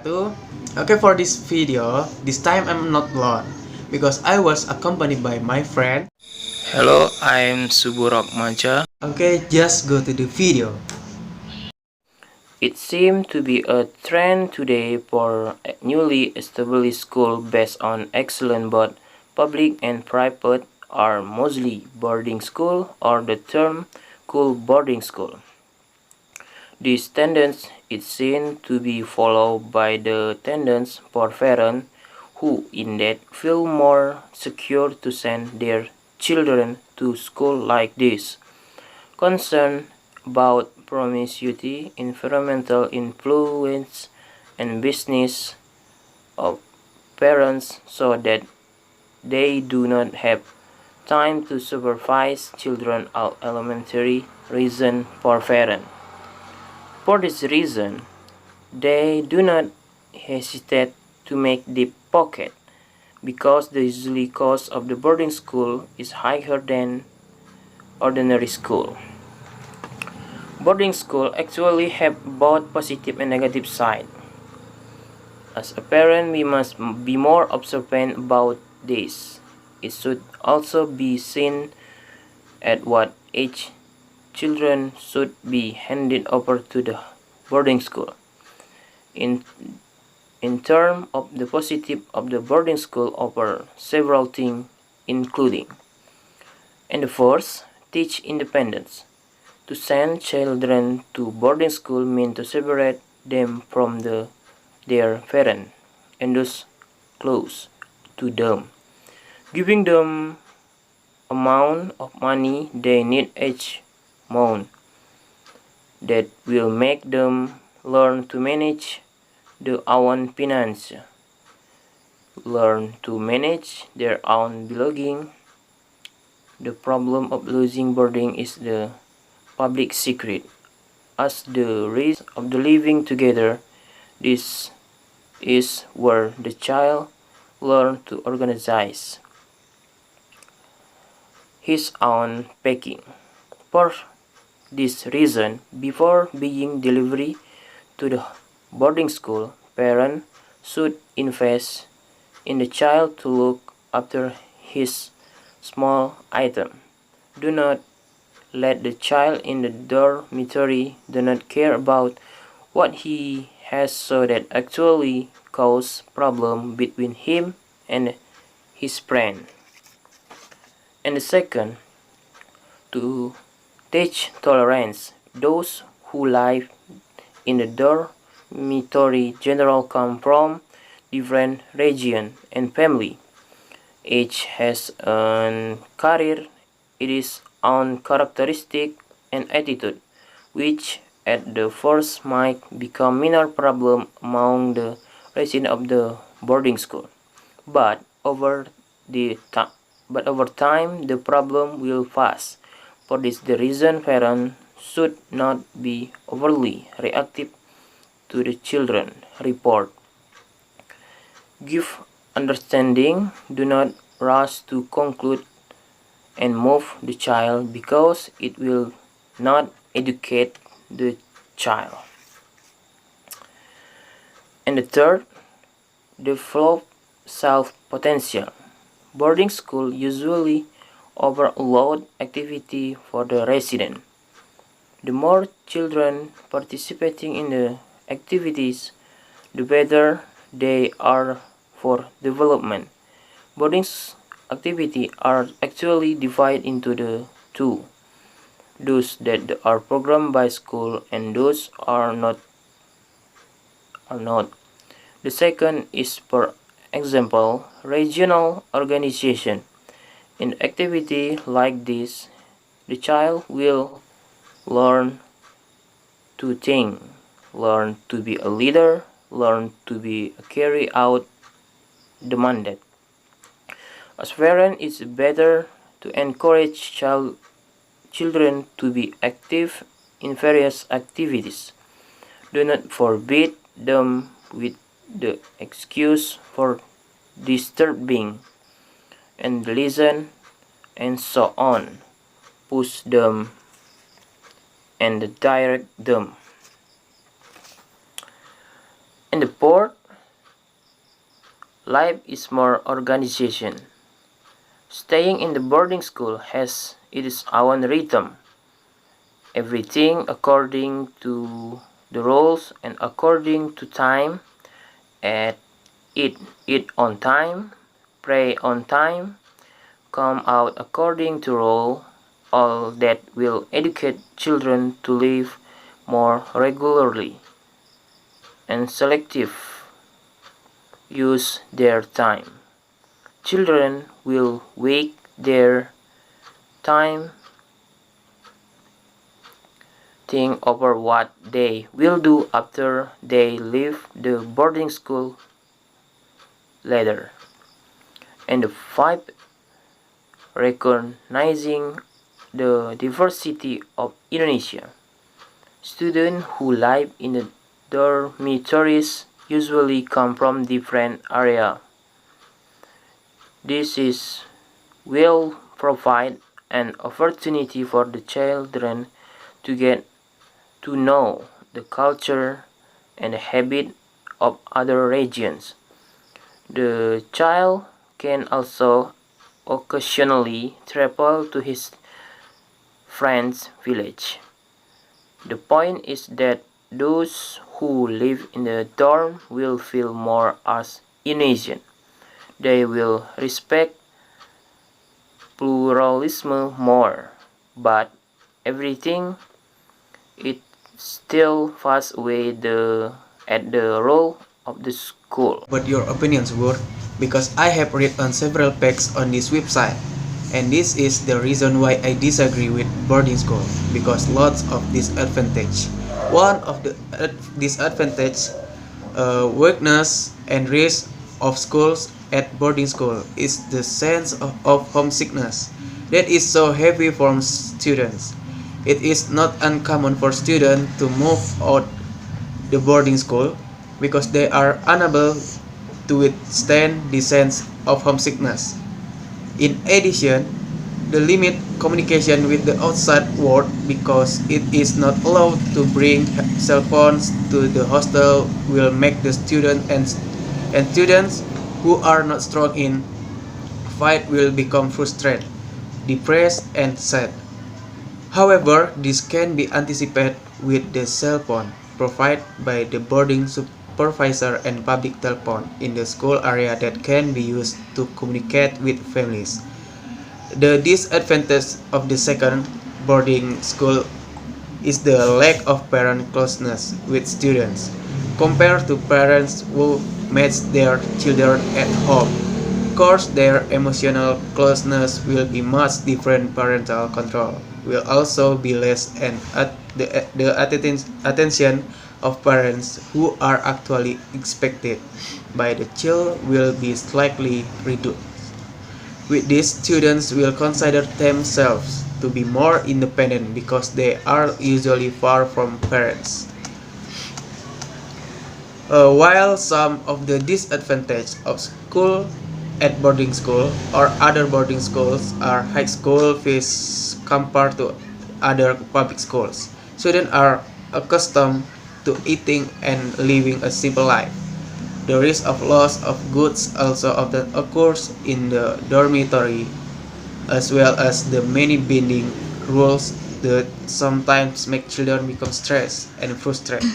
wabarakatuh. Okay, for this video, this time I'm not alone because I was accompanied by my friend. Hello, I'm Suburok Maja. Okay, just go to the video. It seems to be a trend today for a newly established school based on excellence, both public and private are mostly boarding school or the term cool boarding school. This tendency is seen to be followed by the tendency for parents who indeed feel more secure to send their children to school like this. Concern about promiscuity, environmental influence, and business of parents so that they do not have time to supervise children are elementary reason for parents. For this reason, they do not hesitate to make deep pocket because the usually cost of the boarding school is higher than ordinary school. Boarding school actually have both positive and negative side. As a parent, we must be more observant about this. It should also be seen at what age children should be handed over to the boarding school. In in terms of the positive of the boarding school over several things including and the first, teach independence. To send children to boarding school means to separate them from their parents and those close to them, giving them amount of money they need each month that will make them learn to manage their own finances, learn to manage their own belonging. The problem of losing boarding is the public secret. As the risk of the living together, this is where the child learns to organize his own packing. For this reason, before being delivery to the boarding school, parents should invest in the child to look after his small item. Do not let the child in the dormitory do not care about what he has so that actually cause problem between him and his friend. And the second, to teach tolerance. Those who live in the dormitory generally come from different region and family. Each has a career, it is own characteristic and attitude, which at the first might become minor problem among the residents of the boarding school. But over the but over time the problem will pass. For this the reason parents should not be overly reactive to the children report. Give understanding, do not rush to conclude and move the child because it will not educate the child. And the third, develop self potential. Boarding school usually overload activity for the resident. The more children participating in the activities, the better they are for development. Boarding activity are actually divided into the two, those that are programmed by school and those are not. The second is, for example, regional organization. In activity like this, the child will learn to think, learn to be a leader, learn to be carry out the mandate. As parent, it's better to encourage children to be active in various activities. Do not forbid them with the excuse for disturbing and listen and so on. Push them and direct them. And the fourth, life is more organization. Staying in the boarding school has its own rhythm. Everything according to the rules and according to time. At eat on time, pray on time, come out according to rule. All that will educate children to live more regularly and selective use their time. Children will wake their time, think over what they will do after they leave the boarding school later. And the fifth, recognizing the diversity of Indonesia. Students who live in the dormitories usually come from different areas. This will provide an opportunity for the children to get to know the culture and the habit of other regions. The child can also occasionally travel to his friend's village. The point is that those who live in the dorm will feel more as Indonesian. They will respect pluralism more, but everything it still fast away at the role of the school. But your opinions were because I have read on several facts on this website, and this is the reason why I disagree with boarding school, because lots of disadvantage. One of the disadvantage, weakness and risk of schools at boarding school is the sense of homesickness that is so heavy for students. It is not uncommon for students to move out the boarding school because they are unable to withstand the sense of homesickness. In addition, the limit communication with the outside world because it is not allowed to bring cell phones to the hostel will make the students who are not strong in fight will become frustrated, depressed, and sad. However, this can be anticipated with the cell phone provided by the boarding supervisor and public telephone in the school area that can be used to communicate with families. The disadvantage of the second boarding school is the lack of parent closeness with students compared to parents who match their children at home. Of course, their emotional closeness will be much different. Parental control will also be less, and the attention of parents who are actually expected by the child will be slightly reduced. With this, students will consider themselves to be more independent because they are usually far from parents. While some of the disadvantages of school at boarding school or other boarding schools are high school fees compared to other public schools, students are accustomed to eating and living a simple life. The risk of loss of goods also often occurs in the dormitory, as well as the many binding rules that sometimes make children become stressed and frustrated.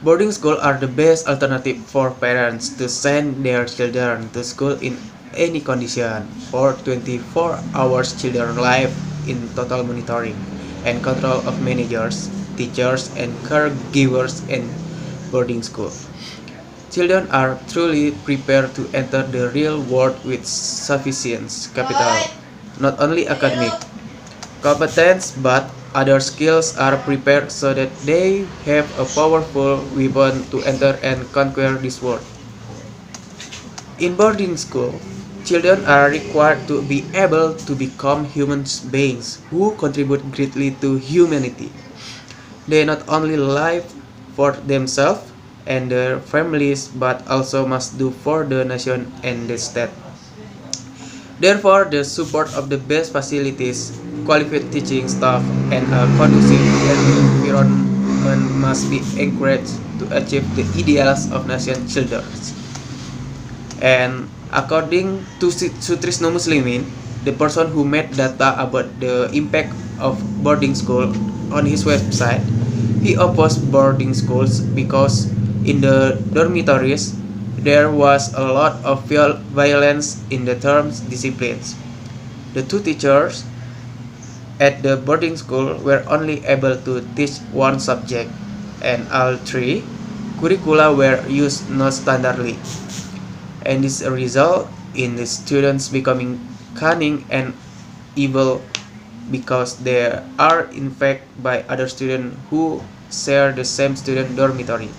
Boarding schools are the best alternative for parents to send their children to school in any condition. For 24 hours, children live in total monitoring and control of managers, teachers, and caregivers in boarding school. Children are truly prepared to enter the real world with sufficient capital, not only academic competence but other skills are prepared so that they have a powerful weapon to enter and conquer this world. In boarding school, children are required to be able to become human beings who contribute greatly to humanity. They not only live for themselves and their families but also must do for the nation and the state. Therefore, the support of the best facilities, qualified teaching staff, and a conducive environment must be encouraged to achieve the ideals of nation children. And according to Sutrisno Muslimin, the person who made data about the impact of boarding school on his website, he opposed boarding schools because in the dormitories there was a lot of violence in the terms disciplines. The two teachers at the boarding school were only able to teach one subject, and all three curricula were used non-standardly, and this result in the students becoming cunning and evil because they are infected by other students who share the same student dormitory.